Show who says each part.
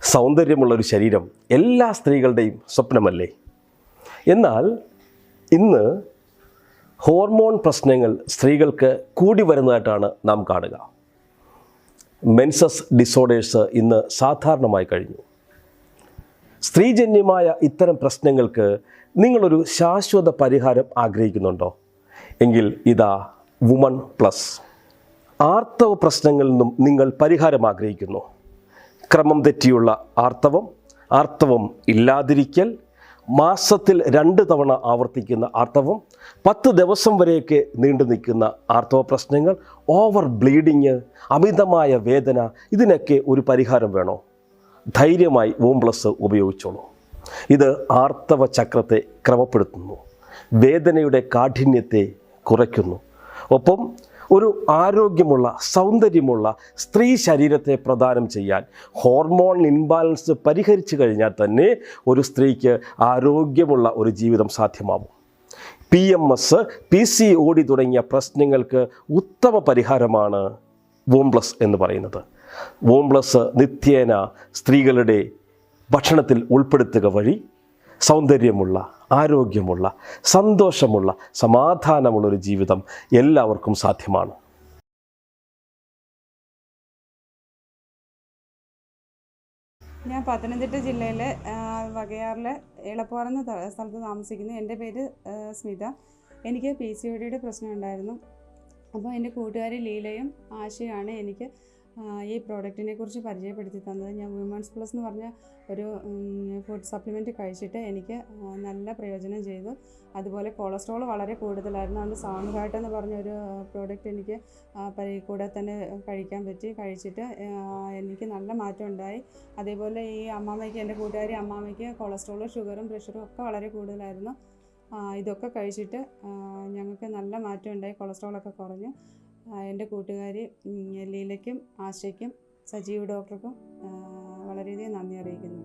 Speaker 1: സൗന്ദര്യമുള്ളൊരു ശരീരം എല്ലാ സ്ത്രീകളുടെയും സ്വപ്നമല്ലേ? എന്നാൽ ഇന്ന് ഹോർമോൺ പ്രശ്നങ്ങൾ സ്ത്രീകൾക്ക് കൂടി വരുന്നതായിട്ടാണ് നാം കാണുക. മെൻസസ് ഡിസോർഡേഴ്സ് ഇന്ന് സാധാരണമായി കഴിഞ്ഞു. സ്ത്രീജന്യമായ ഇത്തരം പ്രശ്നങ്ങൾക്ക് നിങ്ങളൊരു ശാശ്വത പരിഹാരം ആഗ്രഹിക്കുന്നുണ്ടോ? എങ്കിൽ ഇതാ വുമൺ പ്ലസ്. ആർത്തവ പ്രശ്നങ്ങളിൽ നിന്നും നിങ്ങൾ പരിഹാരം ആഗ്രഹിക്കുന്നു. ക്രമം തെറ്റിയുള്ള ആർത്തവം ഇല്ലാതിരിക്കൽ, മാസത്തിൽ 2 തവണ ആവർത്തിക്കുന്ന ആർത്തവം, 10 ദിവസം വരെയൊക്കെ നീണ്ടു നിൽക്കുന്ന ആർത്തവ പ്രശ്നങ്ങൾ, ഓവർ ബ്ലീഡിങ്, അമിതമായ വേദന, ഇതിനൊക്കെ ഒരു പരിഹാരം വേണോ? ധൈര്യമായി വൂം പ്ലസ് ഉപയോഗിച്ചോളൂ. ഇത് ആർത്തവ ചക്രത്തെ ക്രമപ്പെടുത്തുന്നു, വേദനയുടെ കാഠിന്യത്തെ കുറയ്ക്കുന്നു, ഒപ്പം ഒരു ആരോഗ്യമുള്ള സൗന്ദര്യമുള്ള സ്ത്രീ ശരീരത്തെ പ്രദാനം ചെയ്യാൻ ഹോർമോൺ ഇൻബാലൻസ് പരിഹരിച്ചു കഴിഞ്ഞാൽ തന്നെ ഒരു സ്ത്രീക്ക് ആരോഗ്യമുള്ള ഒരു ജീവിതം സാധ്യമാവും. PMS, PCOD തുടങ്ങിയ പ്രശ്നങ്ങൾക്ക് ഉത്തമ പരിഹാരമാണ് വൂം പ്ലസ് എന്ന് പറയുന്നത്. വൂം പ്ലസ് നിത്യേന സ്ത്രീകളുടെ ഭക്ഷണത്തിൽ ഉൾപ്പെടുത്തുക വഴി സൗന്ദര്യമുള്ള, ആരോഗ്യമുള്ള, സന്തോഷമുള്ള, സമാധാനമുള്ളൊരു ജീവിതം എല്ലാവർക്കും സാധ്യമാണ്.
Speaker 2: ഞാൻ പത്തനംതിട്ട ജില്ലയിലെ വകയാറിലെ എളപ്പാറെന്ന സ്ഥലത്ത് താമസിക്കുന്നു. എൻ്റെ പേര് സ്മിത. എനിക്ക് PCODയുടെ പ്രശ്നം ഉണ്ടായിരുന്നു. അപ്പോൾ എൻ്റെ കൂട്ടുകാരി ലീലയും ആശയാണ് എനിക്ക് ഈ പ്രോഡക്റ്റിനെ കുറിച്ച് പരിചയപ്പെടുത്തി തന്നത്. ഞാൻ വുമൺസ് പ്ലസ് എന്ന് പറഞ്ഞ ഒരു ഫുഡ് സപ്ലിമെൻറ്റ് കഴിച്ചിട്ട് എനിക്ക് നല്ല പ്രയോജനം ചെയ്തു. അതുപോലെ കൊളസ്ട്രോൾ വളരെ കൂടുതലായിരുന്നു. അതുകൊണ്ട് സൗണ്ട് എന്ന് പറഞ്ഞൊരു പ്രോഡക്റ്റ് എനിക്ക് കൂടെ തന്നെ കഴിക്കാൻ പറ്റി. കഴിച്ചിട്ട് എനിക്ക് നല്ല മാറ്റം ഉണ്ടായി. അതേപോലെ ഈ അമ്മാമ്മയ്ക്ക്, എൻ്റെ കൂട്ടുകാരി അമ്മാമ്മയ്ക്ക് കൊളസ്ട്രോളും ഷുഗറും പ്രഷറും ഒക്കെ വളരെ കൂടുതലായിരുന്നു. ഇതൊക്കെ കഴിച്ചിട്ട് ഞങ്ങൾക്ക് നല്ല മാറ്റം ഉണ്ടായി. കൊളസ്ട്രോളൊക്കെ കുറഞ്ഞു. എൻ്റെ കൂട്ടുകാരി ലീലയ്ക്കും ആശയ്ക്കും സജീവ് ഡോക്ടർക്കും വളരെയധികം നന്ദി അറിയിക്കുന്നു.